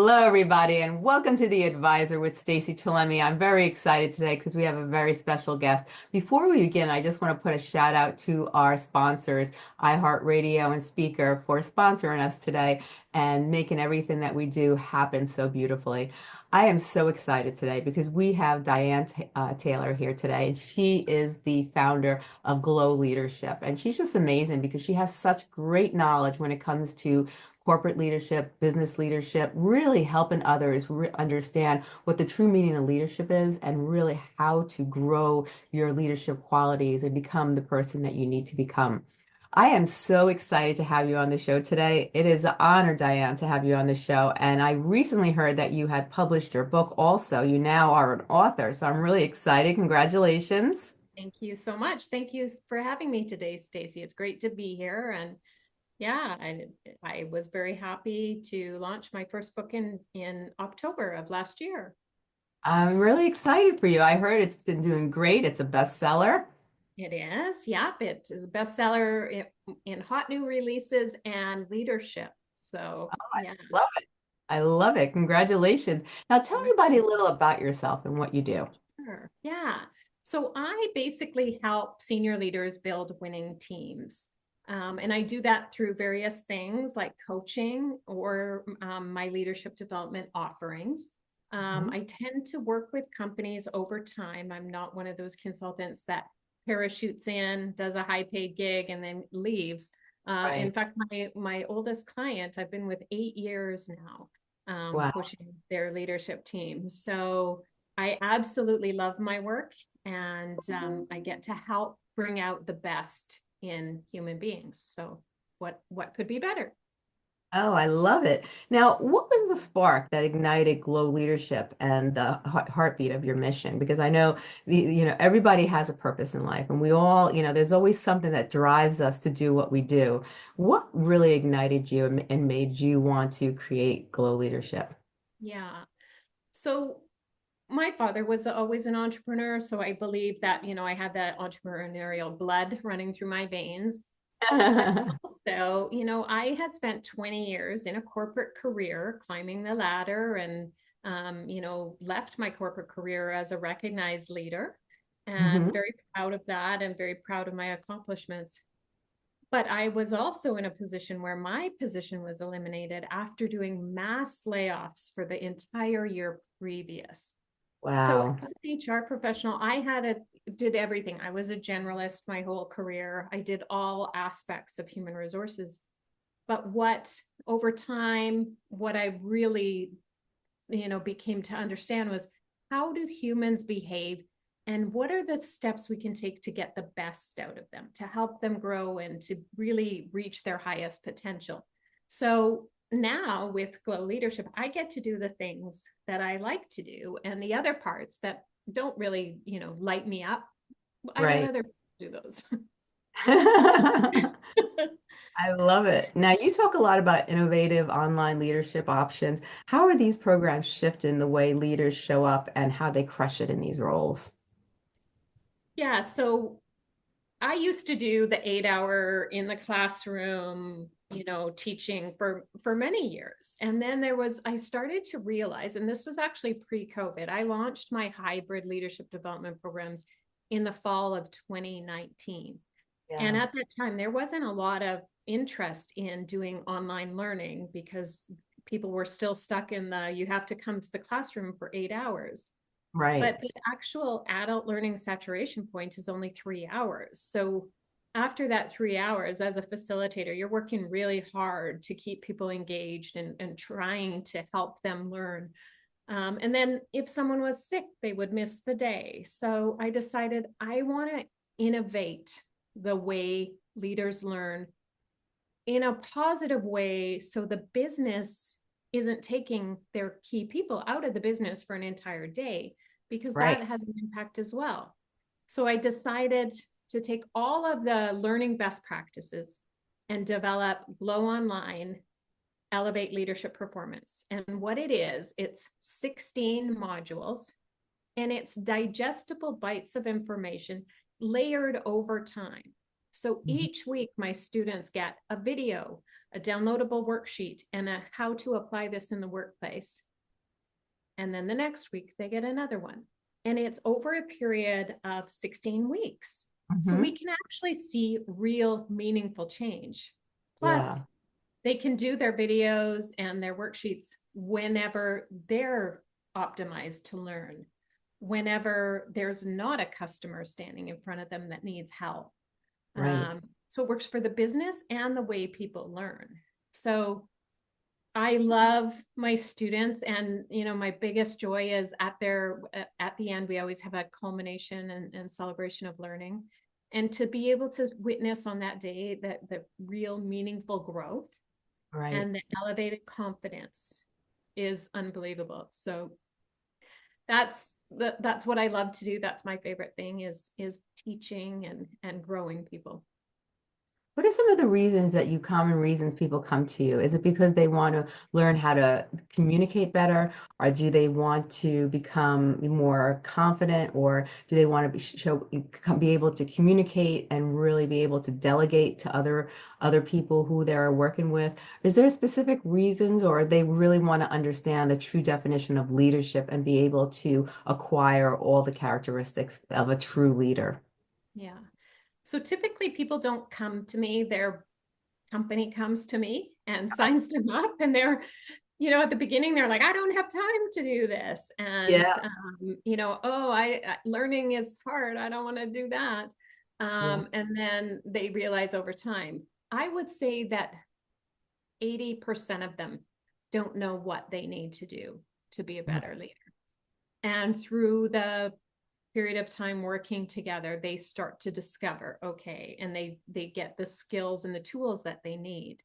Hello, everybody, and welcome to The Advisor with Stacey Chillemi. I'm very excited today because we have a very special guest. Before we begin, I just want to put a shout out to our sponsors, iHeartRadio and Speaker, for sponsoring us today and making everything that we do happen so beautifully. I am so excited today because we have Taylor here today. She is the founder of Glow Leadership, and she's just amazing because she has such great knowledge when it comes to corporate leadership, business leadership, really helping others understand what the true meaning of leadership is and really how to grow your leadership qualities and become the person that you need to become. I am so excited to have you on the show today. It is an honor, Diane, to have you on the show. And I recently heard that you had published your book also. You now are an author, so I'm really excited. Congratulations. Thank you so much. Thank you for having me today, Stacey. It's great to be here. And yeah, I was very happy to launch my first book in October of last year. I'm really excited for you. I heard it's been doing great. It's a bestseller. It is. Yep. It is a bestseller in hot new releases and leadership. So yeah. Love it. I love it. Congratulations. Now tell everybody a little about yourself and what you do. Sure. Yeah. So I basically help senior leaders build winning teams. And I do that through various things like coaching or my leadership development offerings. Mhm. I tend to work with companies over time. I'm not one of those consultants that parachutes in, does a high paid gig, and then leaves. In Right. fact, my oldest client, I've been with 8 years now, Wow. coaching their leadership team. So I absolutely love my work, and I get to help bring out the best in human beings. So what could be better? Oh, I love it. Now, what was the spark that ignited Glow Leadership and the heartbeat of your mission? Because I know everybody has a purpose in life, and we all, there's always something that drives us to do what we do. What really ignited you and made you want to create Glow Leadership? Yeah. So my father was always an entrepreneur, so I believe that, I had that entrepreneurial blood running through my veins. But also, I had spent 20 years in a corporate career, climbing the ladder, and left my corporate career as a recognized leader, and Hmm. very proud of that and very proud of my accomplishments. But I was also in a position where my position was eliminated after doing mass layoffs for the entire year previous. So Wow. as an HR professional, did everything. I was a generalist my whole career. I did all aspects of human resources. But over time, what I really, became to understand was, how do humans behave, and what are the steps we can take to get the best out of them, to help them grow and to really reach their highest potential. So now with Glow Leadership, I get to do the things that I like to do, and the other parts that don't really, light me up, I let Right. other people do those. I love it. Now, you talk a lot about innovative online leadership options. How are these programs shifting the way leaders show up and how they crush it in these roles? Yeah, so I used to do the 8 hour in the classroom, teaching for many years. And then I started to realize, and this was actually pre-COVID, I launched my hybrid leadership development programs in the fall of 2019. And Yeah. at that time, there wasn't a lot of interest in doing online learning because people were still stuck in you have to come to the classroom for 8 hours. Right. But the actual adult learning saturation point is only 3 hours. So after that 3 hours, as a facilitator, you're working really hard to keep people engaged and trying to help them learn. And then if someone was sick, they would miss the day. So I decided I want to innovate the way leaders learn in a positive way, so the business isn't taking their key people out of the business for an entire day, because Right. that has an impact as well. So I decided to take all of the learning best practices and develop Glow Online Elevate Leadership Performance. And what it is, it's 16 modules, and it's digestible bites of information layered over time. So each week, my students get a video, a downloadable worksheet, and a how to apply this in the workplace. And then the next week, they get another one. And it's over a period of 16 weeks. So Mm-hmm. we can actually see real meaningful change. Yeah. Plus, they can do their videos and their worksheets whenever they're optimized to learn, whenever there's not a customer standing in front of them that needs help. Right. So it works for the business and the way people learn. So I love my students, and my biggest joy is at the end we always have a culmination and celebration of learning, and to be able to witness on that day that the real meaningful growth Right. and the elevated confidence is unbelievable. So that's what I love to do. That's my favorite thing is teaching and growing people. What are some of the reasons that common reasons people come to you? Is it because they want to learn how to communicate better, or do they want to become more confident, or do they want to be able to communicate and really be able to delegate to other people who they're working with? Is there specific reasons, or they really want to understand the true definition of leadership and be able to acquire all the characteristics of a true leader? Yeah. So typically people don't come to me, their company comes to me and signs them up, and they're, at the beginning they're like, I don't have time to do this. And, Yeah. oh, learning is hard. I don't want to do that. Yeah. And then they realize over time, I would say that 80% of them don't know what they need to do to be a better leader. And through the period of time working together, they start to discover, okay, and they get the skills and the tools that they need.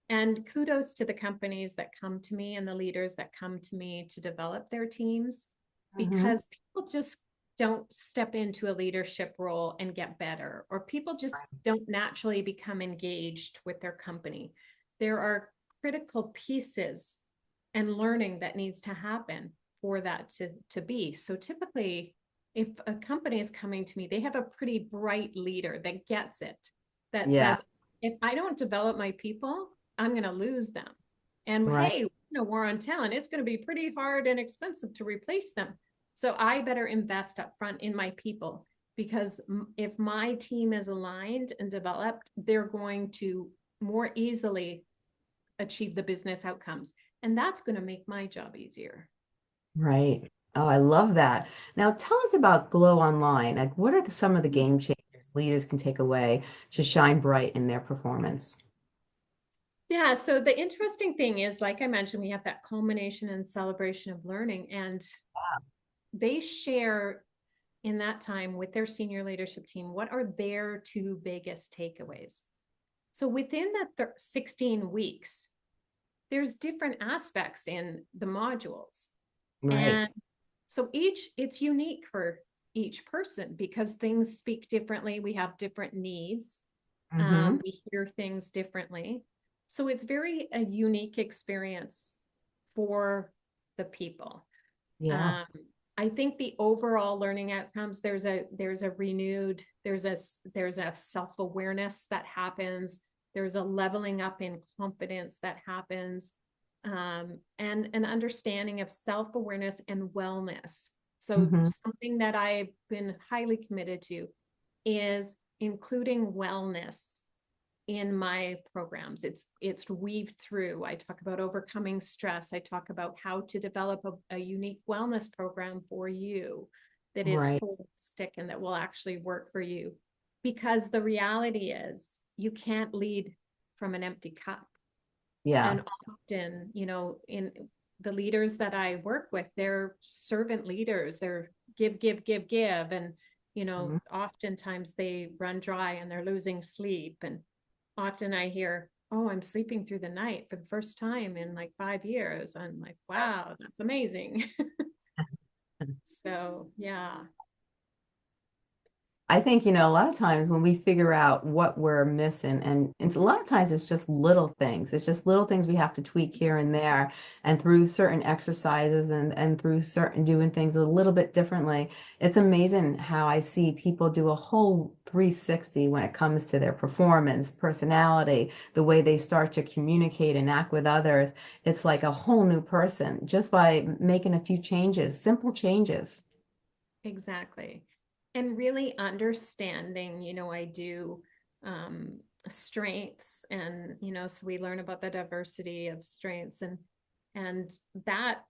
And kudos to the companies that come to me and the leaders that come to me to develop their teams, Mm-hmm. because people just don't step into a leadership role and get better, or people just don't naturally become engaged with their company. There are critical pieces and learning that needs to happen for that to be. So typically, if a company is coming to me, they have a pretty bright leader that gets it, that Yeah. says, if I don't develop my people, I'm going to lose them. And Right. hey, war on talent, it's going to be pretty hard and expensive to replace them. So I better invest up front in my people, because if my team is aligned and developed, they're going to more easily achieve the business outcomes. And that's going to make my job easier. Right. Oh, I love that. Now tell us about Glow Online. Like, what are some of the game changers leaders can take away to shine bright in their performance? Yeah, so the interesting thing is, like I mentioned, we have that culmination and celebration of learning, and they share in that time with their senior leadership team what are their two biggest takeaways. So within that 16 weeks, there's different aspects in the modules. Right. And so it's unique for each person because things speak differently. We have different needs. Mm-hmm. We hear things differently. So it's very a unique experience for the people. Yeah. Um, I think the overall learning outcomes, there's a self-awareness that happens. There's a leveling up in confidence that happens, and an understanding of self-awareness and wellness. So Mm-hmm. something that I've been highly committed to is including wellness in my programs. It's weaved through. I talk about overcoming stress. I talk about how to develop a unique wellness program for you that is Right. holistic and that will actually work for you. Because the reality is you can't lead from an empty cup. Yeah. And often, in the leaders that I work with, they're servant leaders. They're give, give, give, give. And, Mhm. oftentimes they run dry and they're losing sleep. And often I hear, oh, I'm sleeping through the night for the first time in like 5 years. I'm like, wow, that's amazing. So, yeah. I think, a lot of times when we figure out what we're missing, and it's a lot of times it's just little things. It's just little things we have to tweak here and there. And through certain exercises and through certain doing things a little bit differently, it's amazing how I see people do a whole 360 when it comes to their performance, personality, the way they start to communicate and act with others. It's like a whole new person just by making a few changes, simple changes. Exactly. And really understanding, I do um, strengths and, so we learn about the diversity of strengths and that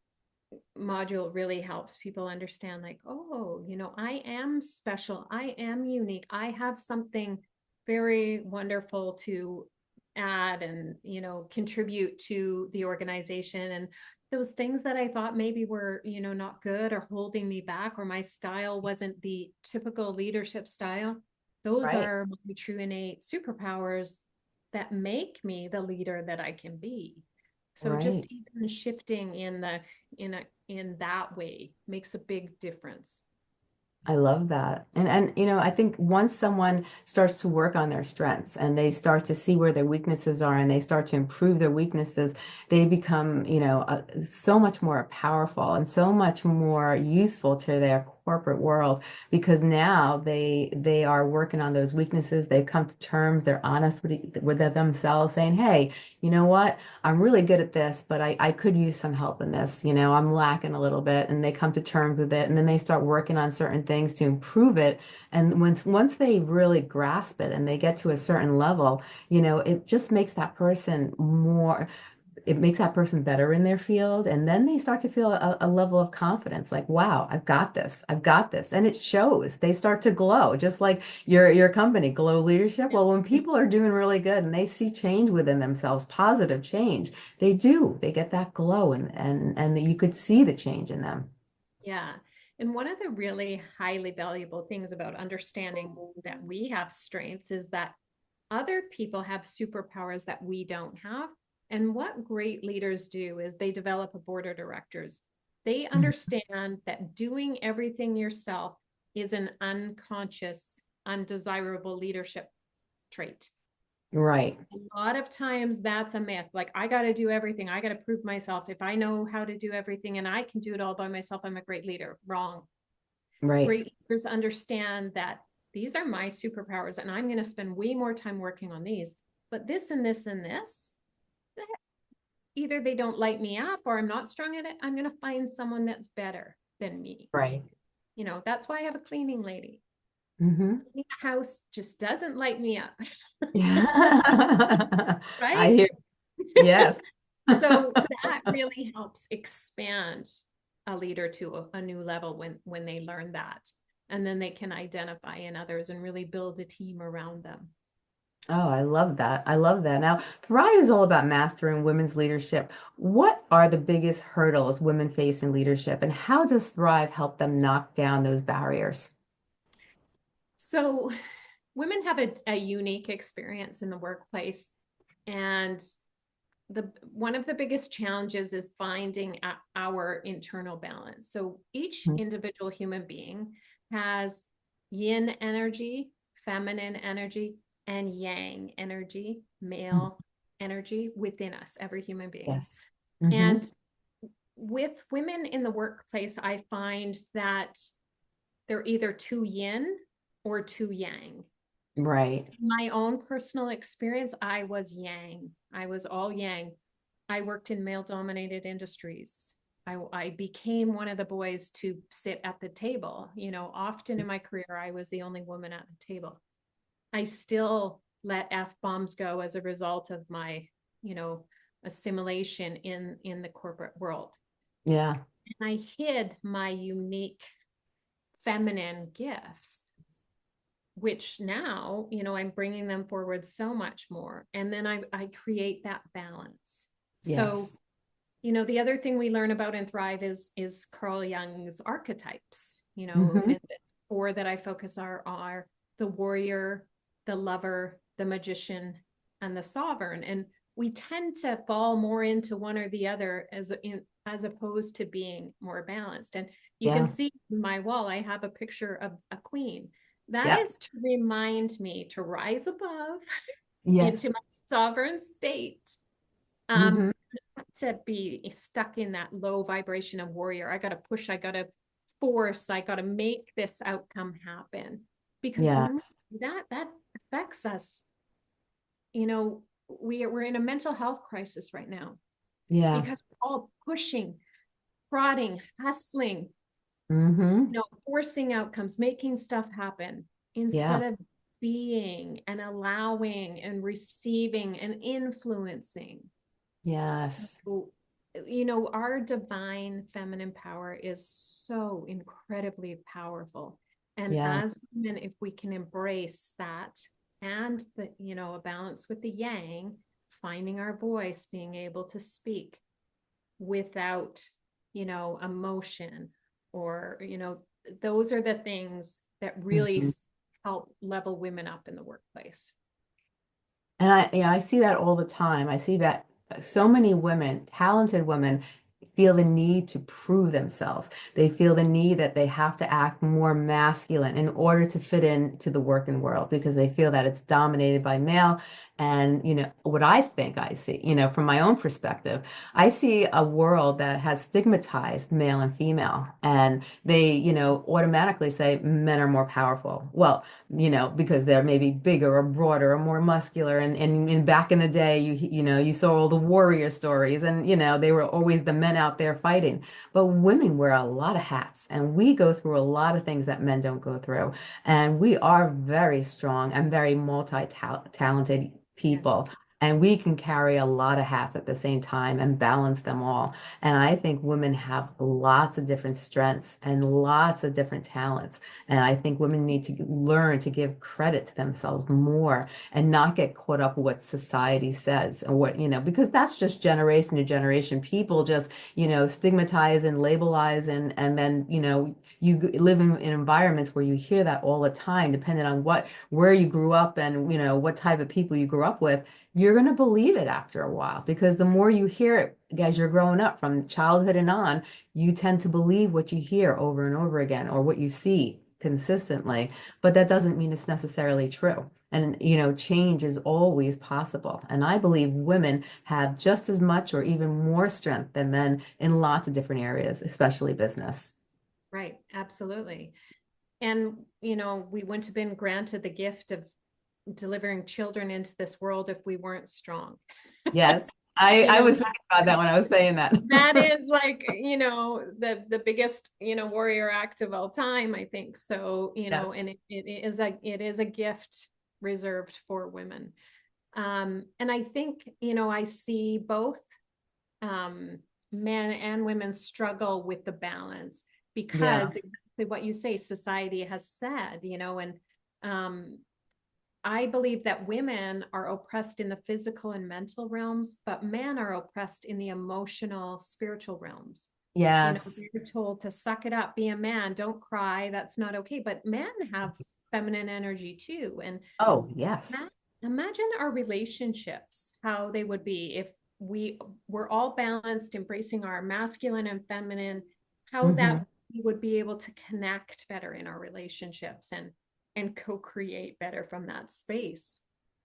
module really helps people understand like, oh, I am special. I am unique. I have something very wonderful to add and, contribute to the organization. And those things that I thought maybe were, not good or holding me back, or my style wasn't the typical leadership style. Those Right, are my true innate superpowers that make me the leader that I can be. So just right. even shifting in that way makes a big difference. I love that. And I think once someone starts to work on their strengths and they start to see where their weaknesses are and they start to improve their weaknesses, they become, so much more powerful and so much more useful to their corporate world because now they are working on those weaknesses. They've come to terms, they're honest with themselves saying, "Hey, you know what? I'm really good at this, but I could use some help in this. I'm lacking a little bit." And they come to terms with it. And then they start working on certain things to improve it. And once they really grasp it and they get to a certain level, it just makes that person more, it makes that person better in their field. And then they start to feel a level of confidence, like, wow, I've got this. I've got this. And it shows. They start to glow, just like your company, Glow Leadership. Well, when people are doing really good and they see change within themselves, positive change, they do. They get that glow and you could see the change in them. Yeah. And one of the really highly valuable things about understanding that we have strengths is that other people have superpowers that we don't have. And what great leaders do is they develop a board of directors. They Mhm. understand that doing everything yourself is an unconscious, undesirable leadership trait. Right, A lot of times that's a myth. Like, I got to do everything. I got to prove myself. If I know how to do everything and I can do it all by myself, I'm a great leader. Wrong. right, Great leaders understand that these are my superpowers and I'm going to spend way more time working on these. But this and this and this, either they don't light me up or I'm not strong at it. I'm going to find someone that's better than me. right. That's why I have a cleaning lady. Hmm. Cleaning a house just doesn't light me up, Yeah. I right? hear, yes. So that really helps expand a leader to a new level when they learn that. And then they can identify in others and really build a team around them. Oh, I love that. I love that. Now, Thrive is all about mastering women's leadership. What are the biggest hurdles women face in leadership, and how does Thrive help them knock down those barriers? So women have a unique experience in the workplace. And the one of the biggest challenges is finding our internal balance. So each Mhm. individual human being has yin energy, feminine energy, and yang energy, Mhm. male energy within us, every human being. Yes. Hmm. And with women in the workplace, I find that they're either too yin or too yang. Right. In my own personal experience, I was yang. I was all yang. I worked in male dominated industries. I became one of the boys to sit at the table. Often in my career, I was the only woman at the table. I still let F bombs go as a result of my, you know, assimilation in the corporate world. Yeah. And I hid my unique feminine gifts, which now, I'm bringing them forward so much more. And then I create that balance. So, Yes. the other thing we learn about in Thrive is Carl Jung's archetypes, Hmm. and the four that I focus are the warrior, the lover, the magician, and the sovereign. And we tend to fall more into one or the other as opposed to being more balanced. And you can Yeah. see in my wall, I have a picture of a queen. That Yep. is to remind me to rise above into Yes. my sovereign state. Hmm. Not to be stuck in that low vibration of warrior. I got to push, I got to force, I got to make this outcome happen. Because when Yes. that affects us, we're in a mental health crisis right now Yeah. because we're all pushing, prodding, hustling, Hmm. forcing outcomes, making stuff happen Yeah. instead of being and allowing and receiving and influencing. Yes. So, our divine feminine power is so incredibly powerful. And Yeah. as women, if we can embrace that and a balance with the yang, finding our voice, being able to speak without, emotion or, those are the things that really Mhm. help level women up in the workplace. And I see that all the time. I see that so many women, talented women, feel the need to prove themselves. They feel the need that they have to act more masculine in order to fit into the working world because they feel that it's dominated by male. And, what I think I see, from my own perspective, I see a world that has stigmatized male and female. And they, automatically say men are more powerful. Well, because they're maybe bigger or broader or more muscular. And back in the day, you saw all the warrior stories and, they were always the men out there fighting. But women wear a lot of hats and we go through a lot of things that men don't go through. And we are very strong and very multi-talented Yes. people. And we can carry a lot of hats at the same time and balance them all. And I think women have lots of different strengths and lots of different talents. And I think women need to learn to give credit to themselves more and not get caught up with what society says and what, because that's just generation to generation. People just, stigmatize and labelize and then, you live in environments where you hear that all the time, depending on where you grew up and, what type of people you grew up with, you're going to believe it after a while because the more you hear it as you're growing up from childhood and on, you tend to believe what you hear over and over again or what you see consistently, but that doesn't mean it's necessarily true. And, change is always possible. And I believe women have just as much or even more strength than men in lots of different areas, especially business. Right, absolutely. And, we wouldn't have been granted the gift of delivering children into this world if we weren't strong. Yes. I, You I know, was thinking about that when I was saying that. that is like, the biggest, warrior act of all time, I think. So, and Yes. it is a gift reserved for women. And I think, I see both um, men and women struggle with the balance Yeah. because exactly what you say, society has said, and um, I believe that women are oppressed in the physical and mental realms, but men are oppressed in the emotional, spiritual realms. Yes. They're told to suck it up, be a man, don't cry, that's not okay. But men have feminine energy too. And Oh, yes. imagine our relationships, how they would be if we were all balanced, embracing our masculine and feminine, how Hmm. that we would be able to connect better in our relationships and co-create better from that space.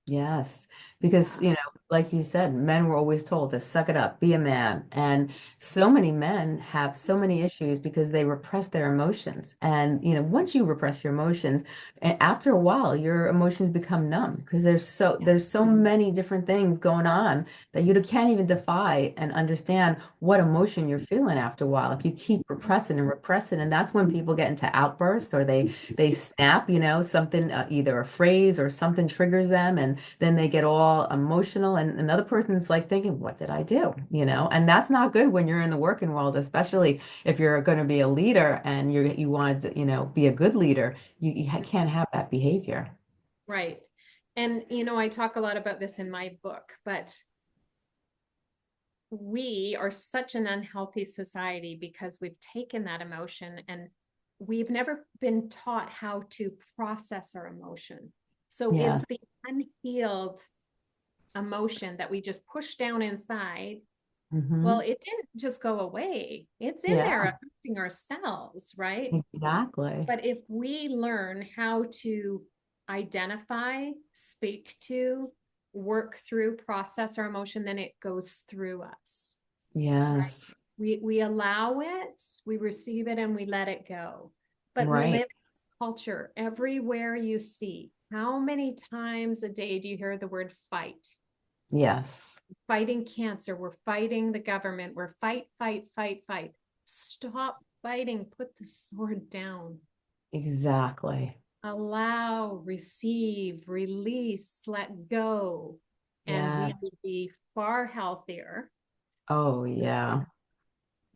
Yes, because, Yeah. like you said, men were always told to suck it up, be a man. And so many men have so many issues because they repress their emotions. And, once you repress your emotions, after a while, your emotions become numb because Yeah. there's so many different things going on that you can't even defy and understand what emotion you're feeling after a while. If you keep repressing and repressing, and that's when people get into outbursts or they snap, something, either a phrase or something triggers them, and then they get all emotional, and another person's like thinking, what did I do? And that's not good when you're in the working world, especially if you're going to be a leader and you want to, be a good leader. You can't have that behavior. Right. And, I talk a lot about this in my book, but we are such an unhealthy society because we've taken that emotion and we've never been taught how to process our emotion. So Yeah. it's the unhealed emotion that we just push down inside Well, Hmm. it didn't just go away. It's in there Yeah, affecting our cells, right? exactly. But if we learn how to identify, speak to, work through, process our emotion, then it goes through us, right? Yes, We allow it, we receive it, and we let it go. But we live right. in this culture everywhere you see. How many times a day do you hear the word fight? Yes, Fighting cancer, we're fighting the government, we're fight, fight, fight, fight. Stop fighting, put the sword down. exactly. Allow, receive, release, let go, and we Yes. will be far healthier. Oh, yeah.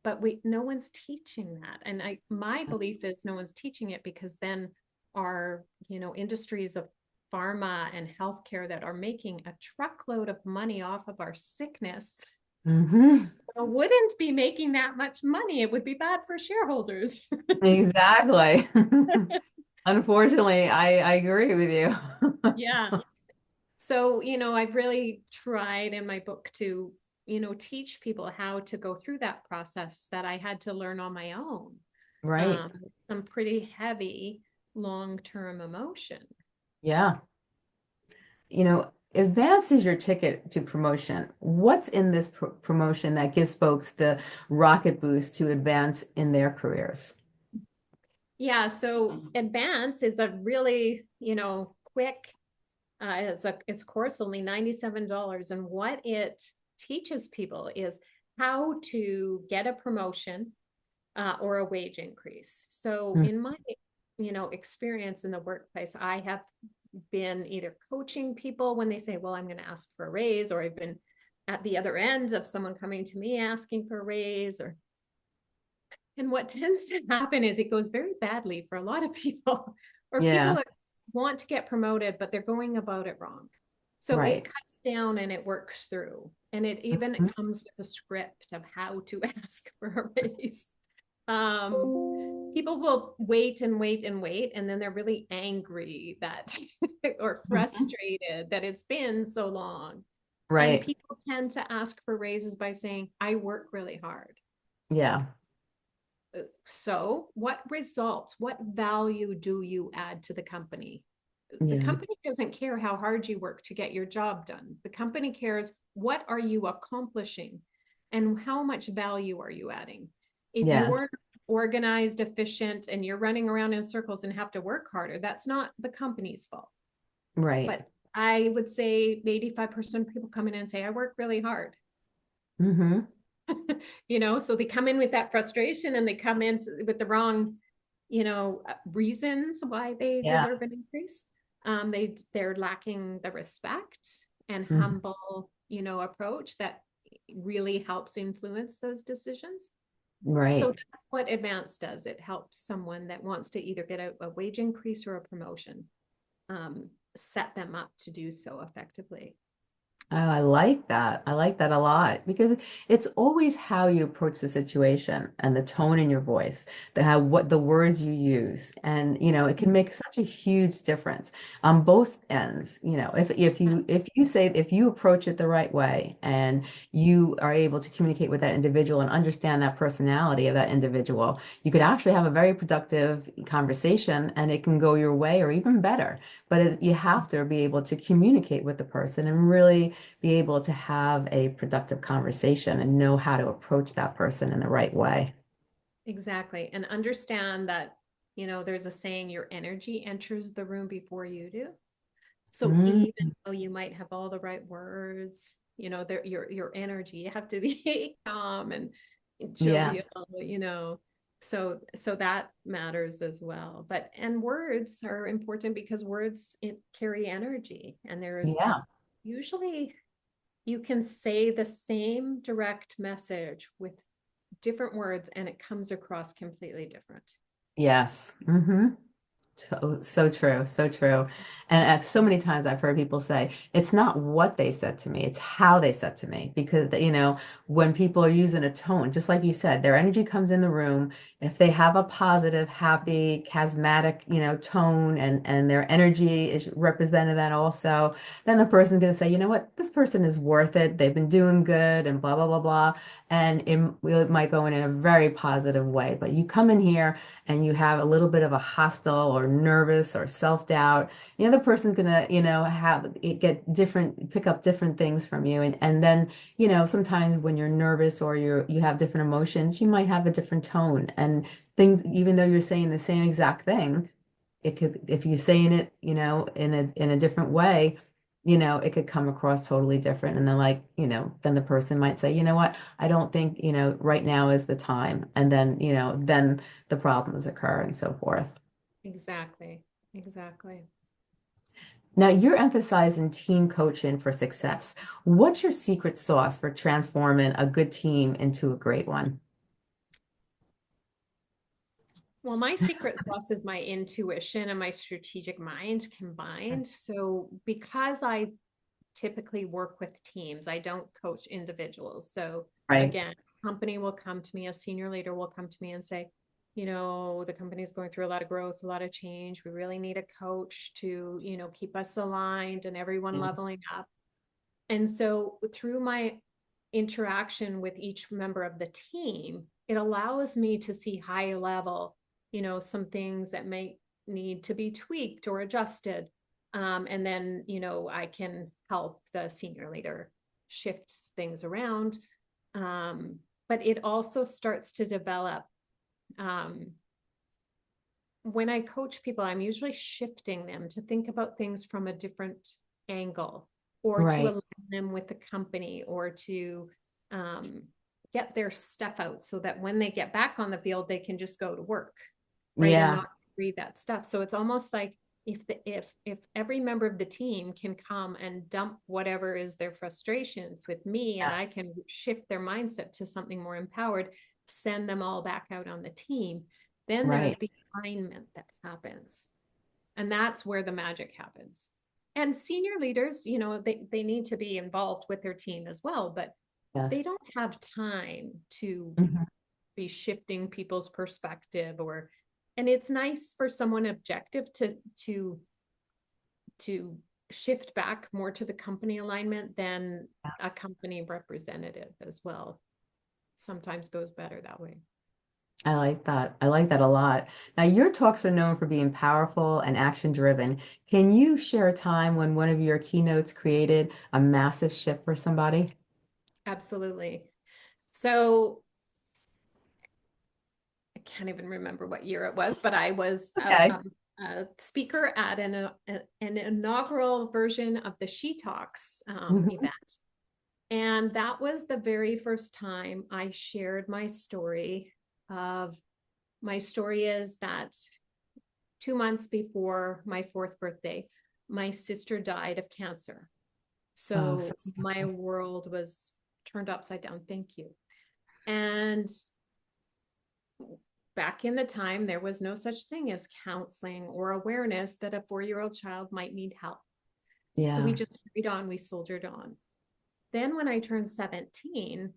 But we no one's teaching that. And my belief is no one's teaching it because then our, industries of pharma and healthcare that are making a truckload of money off of our sickness Hmm. wouldn't be making that much money. It would be bad for shareholders. Exactly. Unfortunately, I agree with you. Yeah. So, I've really tried in my book to, teach people how to go through that process that I had to learn on my own. Right. Some pretty heavy long-term emotion. Yeah. Advance is your ticket to promotion. What's in this promotion that gives folks the rocket boost to advance in their careers? Yeah, so advance is a really, quick, it's course only $97. And what it teaches people is how to get a promotion or a wage increase. So Mm. in my, experience in the workplace, I have been either coaching people when they say, well, I'm going to ask for a raise, or I've been at the other end of someone coming to me asking for a raise, or and what tends to happen is it goes very badly for a lot of people, or people Yeah. that want to get promoted, but they're going about it wrong. So it Right. cuts down and it works through. And it even Mhm. comes with a script of how to ask for a raise. People will wait and wait and wait, and then they're really angry that or Mhm. frustrated that it's been so long. And Right. people tend to ask for raises by saying, I work really hard. Yeah. So, what results, what value do you add to the company? The Yeah. company doesn't care how hard you work to get your job done. The company cares what are you accomplishing and how much value are you adding. If Yes. you're organized, efficient, and you're running around in circles and have to work harder, that's not the company's fault. Right. But I would say 85% of people come in and say, I work really hard. Hmm. So they come in with that frustration and they come in with the wrong, reasons why they Yeah. deserve an increase. They're lacking the respect and Mhm. humble, approach that really helps influence those decisions. So Right. that's what advance does. It helps someone that wants to either get a wage increase or a promotion, set them up to do so effectively. Oh, I like that. I like that a lot because it's always how you approach the situation and the tone in your voice, what the words you use. And, it can make such a huge difference on both ends. If you approach it the right way and you are able to communicate with that individual and understand that personality of that individual, you could actually have a very productive conversation and it can go your way or even better. But you have to be able to communicate with the person and really be able to have a productive conversation and know how to approach that person in the right way. Exactly. And understand that, there's a saying, your energy enters the room before you do. So Mm, even though you might have all the right words, your energy, you have to be calm and jovial, yes. you know. So that matters as well. And words are important because words carry energy. And there's Yeah. usually you can say the same direct message with different words and it comes across completely different. Yes. Hmm. So true, so true. And so many times I've heard people say, it's not what they said to me, it's how they said to me. Because, when people are using a tone, just like you said, their energy comes in the room. If they have a positive, happy, charismatic, tone and their energy is represented that also, then the person's going to say, you know what, this person is worth it. They've been doing good and blah, blah, blah, blah. And it might go in a very positive way. But you come in here and you have a little bit of a hostile or nervous or self-doubt, the other person's gonna, have it pick up different things from you. And then, sometimes when you're nervous or you have different emotions, you might have a different tone and things, even though you're saying the same exact thing, it could, if you're saying it, in a different way, it could come across totally different. And then like, then the person might say, you know what, I don't think, right now is the time. And then, then the problems occur and so forth. Exactly. Exactly. Now, you're emphasizing team coaching for success. What's your secret sauce for transforming a good team into a great one? Well, my secret sauce is my intuition and my strategic mind combined. So, because I typically work with teams, I don't coach individuals. So, Right. again, company will come to me, a senior leader will come to me and say, the company is going through a lot of growth, a lot of change. We really need a coach to, keep us aligned and everyone Yeah. leveling up. And so, through my interaction with each member of the team, it allows me to see high level, some things that may need to be tweaked or adjusted. And then, I can help the senior leader shift things around. But it also starts to develop. Um, when I coach people, I'm usually shifting them to think about things from a different angle or to Right. align them with the company or to um, get their stuff out so that when they get back on the field, they can just go to work, right? And Yeah. not read that stuff. So it's almost like if every member of the team can come and dump whatever is their frustrations with me and Yeah. I can shift their mindset to something more empowered, send them all back out on the team, then there's Right. the alignment that happens. And that's where the magic happens. And senior leaders, they need to be involved with their team as well, but they Yes. don't have time to Mhm. be shifting people's perspective and it's nice for someone objective to shift back more to the company alignment than a company representative as well. Sometimes goes better that way. I like that. I like that a lot. Now, your talks are known for being powerful and action driven. Can you share a time when one of your keynotes created a massive shift for somebody? Absolutely. So I can't even remember what year it was, but I was Okay. a speaker at an inaugural version of the She Talks Mhm. event. And that was the very first time I shared my story of my story is that 2 months before my fourth birthday, my sister died of cancer. Oh, so So my sorry. world was turned upside down. Thank you. And back in the time, there was no such thing as counseling or awareness that a 4-year-old child might need help. So we Yeah. just carried on, we soldiered on. Then when I turned 17,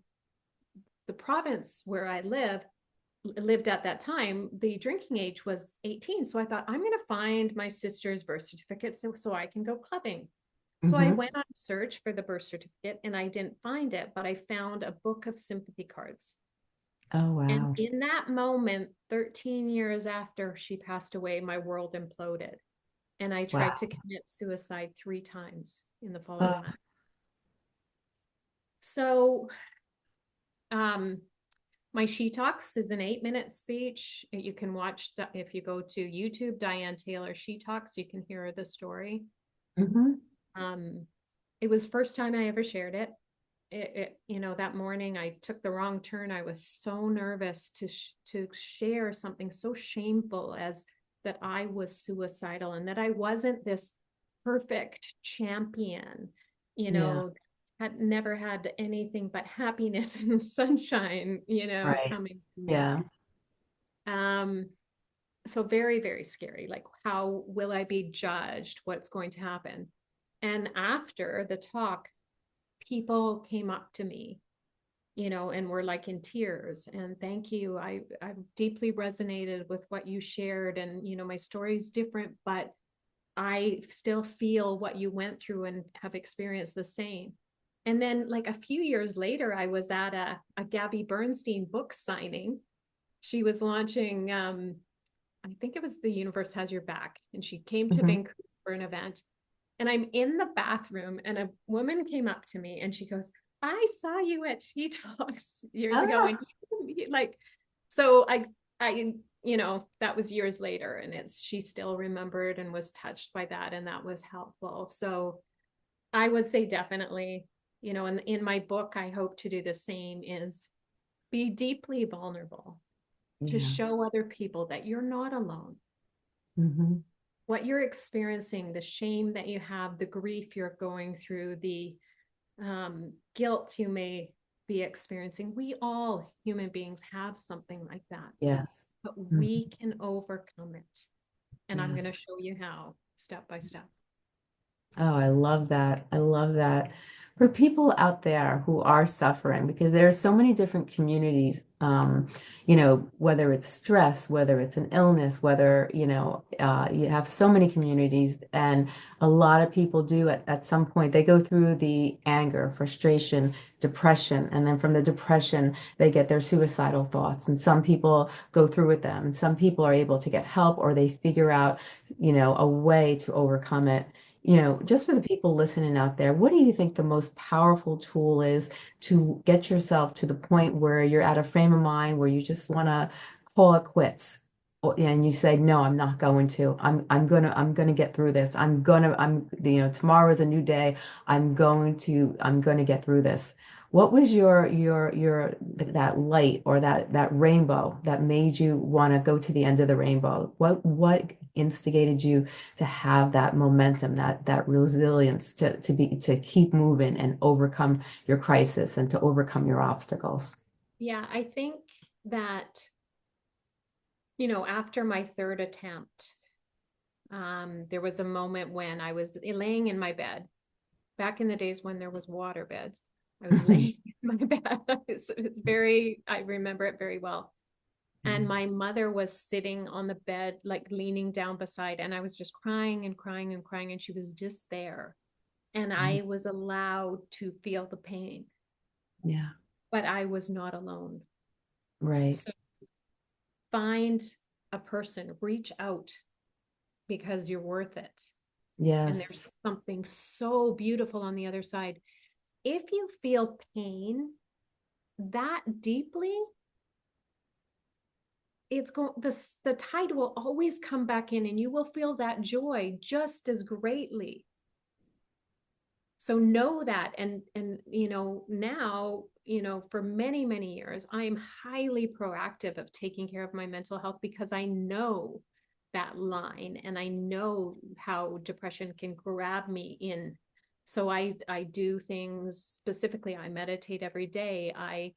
the province where I lived at that time, the drinking age was 18. So I thought, I'm going to find my sister's birth certificate so I can go clubbing. So I Hmm. went on a search for the birth certificate and I didn't find it, but I found a book of sympathy cards. Oh, And wow. in that moment, 13 years after she passed away, my world imploded. And I tried to Wow. commit suicide 3 times in the following Oh, month. So, um, my She Talks is an 8-minute speech. You can watch if you go to YouTube, Diane Taylor She Talks, you can hear the story. hmm. Um, it was first time I ever shared it. That morning I took the wrong turn. I was so nervous to share something so shameful as that I was suicidal and that I wasn't this perfect champion, Yeah. had never had anything but happiness and sunshine, Right. coming to me. Yeah. Um, so very, very scary. Like, how will I be judged? What's going to happen? And after the talk, people came up to me, and were like in tears. And thank you. I deeply resonated with what you shared. And, my story is different, but I still feel what you went through and have experienced the same. And then, like a few years later, I was at a Gabby Bernstein book signing. She was launching, I think it was The Universe Has Your Back. And she came to Mhm. Vancouver for an event. And I'm in the bathroom, and a woman came up to me and she goes, I saw you at She Talks years ago. And Ah, like, so that was years later, and she still remembered and was touched by that. And that was helpful. So I would say definitely, and in my book, I hope to do the same, is be deeply vulnerable to yeah. show other people that you're not alone. Hmm. What you're experiencing, the shame that you have, the grief you're going through, the guilt you may be experiencing. We all, human beings, have something like that, Yes. but Mhm. we can overcome it. And I'm going to Yes. show you how, step by step. Oh, I love that. I love that. For people out there who are suffering, because there are so many different communities, whether it's stress, whether it's an illness, whether, you have so many communities, and a lot of people do at some point, they go through the anger, frustration, depression, and then from the depression, they get their suicidal thoughts. And some people go through with them, and some people are able to get help or they figure out, a way to overcome it. Just for the people listening out there, what do you think the most powerful tool is to get yourself to the point where you're at a frame of mind where you just want to call it quits? And you say, no, I'm not going to. I'm gonna get through this. Tomorrow is a new day. I'm gonna get through this. What was your that light or that rainbow that made you want to go to the end of the rainbow? What instigated you to have that momentum, that resilience to keep moving and overcome your crisis and to overcome your obstacles? Yeah, I think that, after my third attempt, there was a moment when I was laying in my bed, back in the days when there was water beds. I was laying in my bed. I remember it very well. And my mother was sitting on the bed, like leaning down beside, and I was just crying and crying and crying, and she was just there. And I was allowed to feel the pain, Yeah, but I was not alone. right. So find a person, reach out, because you're worth it. And there's Yes. something so beautiful on the other side. If you feel pain that deeply, the tide will always come back in, and you will feel that joy just as greatly. So know that. And now, for many, many years, I am highly proactive of taking care of my mental health, because I know that line, and I know how depression can grab me in. So I do things specifically. I meditate every day. I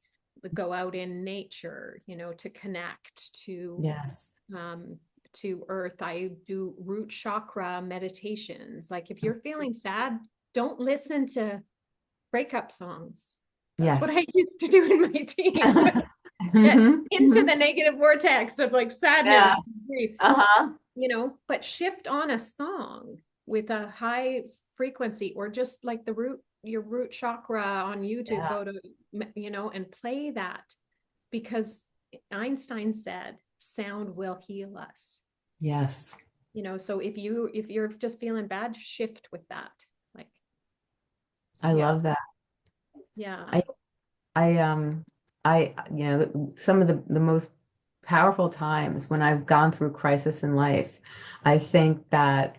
go out in nature, to connect Yes. um, to earth. I do root chakra meditations. Like, if you're feeling sad, don't listen to breakup songs. That's what I Yes. used to do in my teens. Get Hmm. into Hmm. the negative vortex of like Yeah. sadness, grief, Uh-huh. but shift on a song with a high frequency, or just like your root chakra on YouTube, Yeah. go to, and play that, because Einstein said sound will heal us. Yes. So if you're just feeling bad, shift with that. Like, I yeah, love that. yeah. I I some of the most powerful times when I've gone through crisis in life, I think that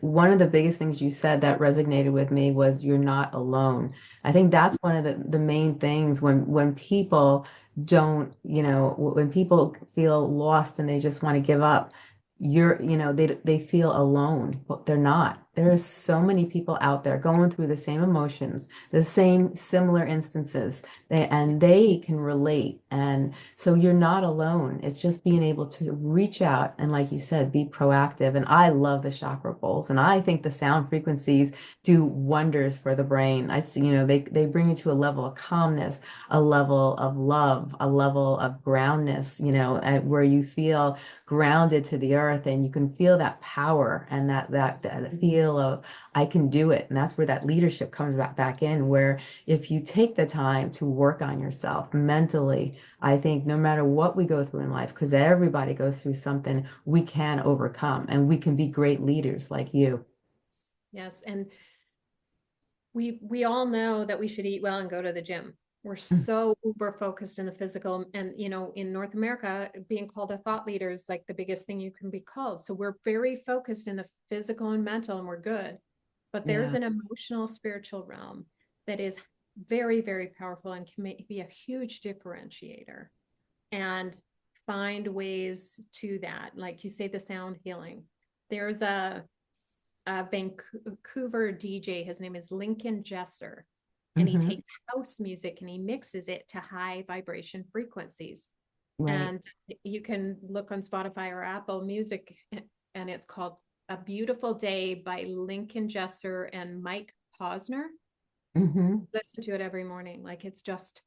one of the biggest things you said that resonated with me was you're not alone. I think that's one of the main things when people don't, when people feel lost and they just want to give up, they feel alone, but they're not. There are so many people out there going through the same emotions, the same similar instances, Yeah. and they can relate. And so you're not alone. It's just being able to reach out and, like you said, be proactive. And I love the chakra bowls, and I think the sound frequencies do wonders for the brain. They bring you to a level of calmness, a level of love, a level of groundness, where you feel grounded to the earth, and you can feel that power and that feel of I can do it. And that's where that leadership comes back in, where if you take the time to work on yourself mentally, I think no matter what we go through in life, because everybody goes through something, we can overcome and we can be great leaders like you. Yes. And we all know that we should eat well and go to the gym. We're Mm. so uber focused in the physical, and in North America, being called a thought leader is like the biggest thing you can be called. So we're very focused in the physical and mental, and we're good. But there's Yeah. an emotional, spiritual realm that is very, very powerful and can be a huge differentiator. And find ways to that, like you say, the sound healing. There's a Vancouver DJ. His name is Lincoln Jesser, and he Hmm. takes house music and he mixes it to high vibration frequencies. Right. And you can look on Spotify or Apple Music, and it's called "A Beautiful Day" by Lincoln Jesser and Mike Posner. Hmm. Listen to it every morning. Like, it's just,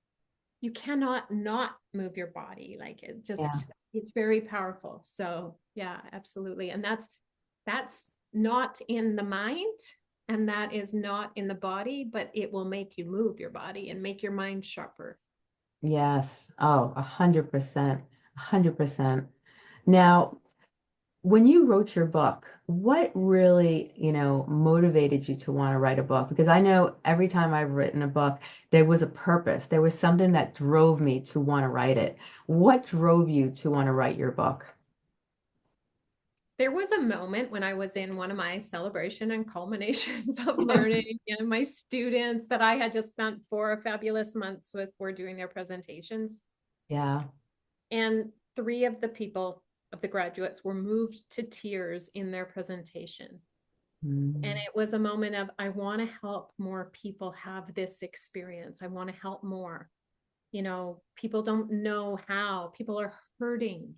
you cannot not move your body. Like, Yeah. it's very powerful. So yeah, absolutely. And that's not in the mind, and that is not in the body, but it will make you move your body and make your mind sharper. Yes. Oh, 100%. 100%. Now, when you wrote your book, what really, motivated you to want to write a book? Because I know every time I've written a book, there was a purpose. There was something that drove me to want to write it. What drove you to want to write your book? There was a moment when I was in one of my celebration and culminations of learning, and my students that I had just spent 4 fabulous months with were doing their presentations. Yeah. And three of the people, of the graduates, were moved to tears in their presentation. And Mm. it was a moment of, I want to help more people have this experience. I want to help more. People don't know how. People are hurting,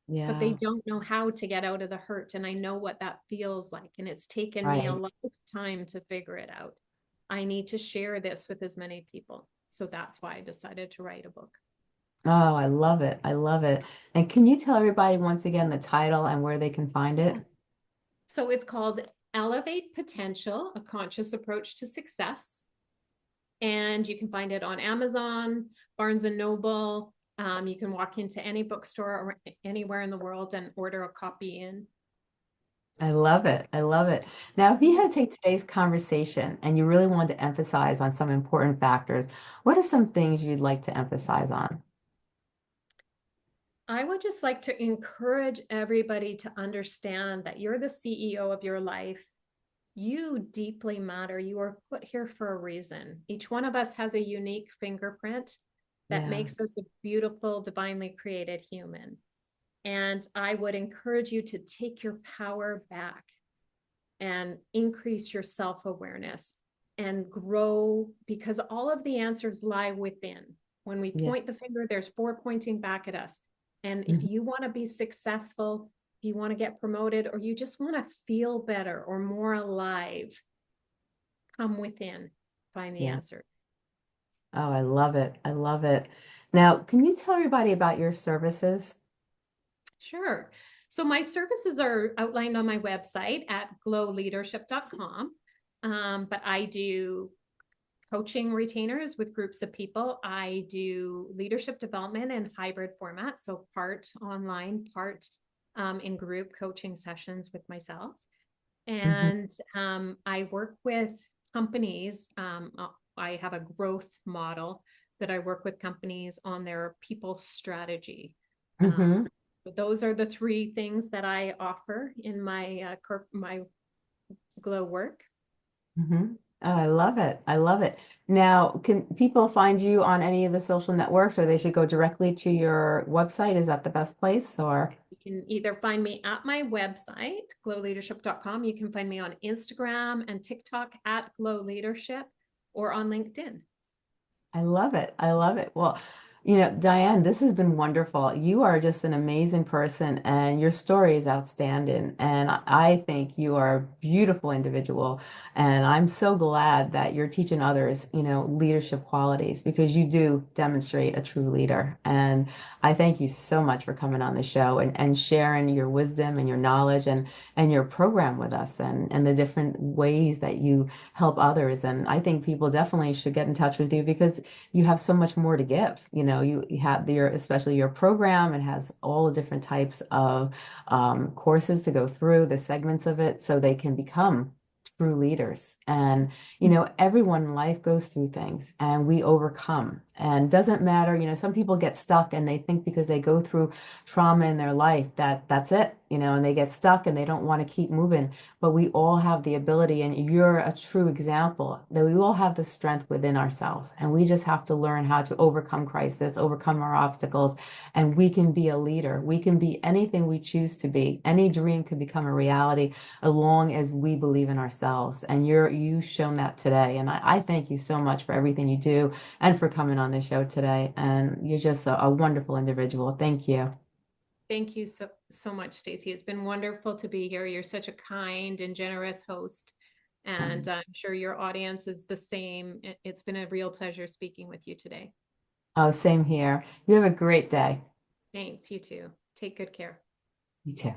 but they Yeah. don't know how to get out of the hurt. And I know what that feels like. And it's taken me a Right. lifetime to figure it out. I need to share this with as many people. So that's why I decided to write a book. Oh, I love it. I love it. And can you tell everybody once again the title and where they can find Yeah. it? So it's called Elevate Potential, a Conscious Approach to Success. And you can find it on Amazon, Barnes and Noble. You can walk into any bookstore or anywhere in the world and order a copy in. I love it. I love it. Now, if you had to take today's conversation and you really wanted to emphasize on some important factors, what are some things you'd like to emphasize on? I would just like to encourage everybody to understand that you're the CEO of your life. You deeply matter. You are put here for a reason. Each one of us has a unique fingerprint that Yeah. makes us a beautiful, divinely created human. And I would encourage you to take your power back and increase your self awareness and grow, because all of the answers lie within. When we Yeah. point the finger, there's four pointing back at us. And if Mhm. you want to be successful, if you want to get promoted, or you just want to feel better or more alive, come within, find the Yeah. answer. Oh, I love it. I love it. Now, can you tell everybody about your services? Sure. So my services are outlined on my website at glowleadership.com. But I do coaching retainers with groups of people. I do leadership development in hybrid format, so part online, part in group coaching sessions with myself. Hmm. And I work with companies. I have a growth model that I work with companies on their people strategy. Hmm. Those are the three things that I offer in my my glow work. Hmm. Oh, I love it. I love it. Now, can people find you on any of the social networks, or they should go directly to your website? Is that the best place, or? You can either find me at my website, glowleadership.com. You can find me on Instagram and TikTok at Glow Leadership or on LinkedIn. I love it. I love it. Well, Diane, this has been wonderful. You are just an amazing person, and your story is outstanding. And I think you are a beautiful individual. And I'm so glad that you're teaching others, leadership qualities because you do demonstrate a true leader. And I thank you so much for coming on the show and sharing your wisdom and your knowledge and your program with us and the different ways that you help others. And I think people definitely should get in touch with you because you have so much more to give. You have especially your program. It has all the different types of courses to go through, the segments of it, so they can become true leaders. And, everyone in life goes through things and we overcome. And doesn't matter, some people get stuck and they think because they go through trauma in their life that that's it, and they get stuck and they don't want to keep moving. But we all have the ability, and you're a true example that we all have the strength within ourselves. And we just have to learn how to overcome crisis, overcome our obstacles, and we can be a leader. We can be anything we choose to be. Any dream could become a reality as long as we believe in ourselves. And you've shown that today. And I thank you so much for everything you do and for coming on the show today. And you're just a wonderful individual. Thank you. Thank you so much, Stacey. It's been wonderful to be here. You're such a kind and generous host, and I'm sure your audience is the same. It's been a real pleasure speaking with you today. Oh, same here. You have a great day. Thanks, you too. Take good care. You too.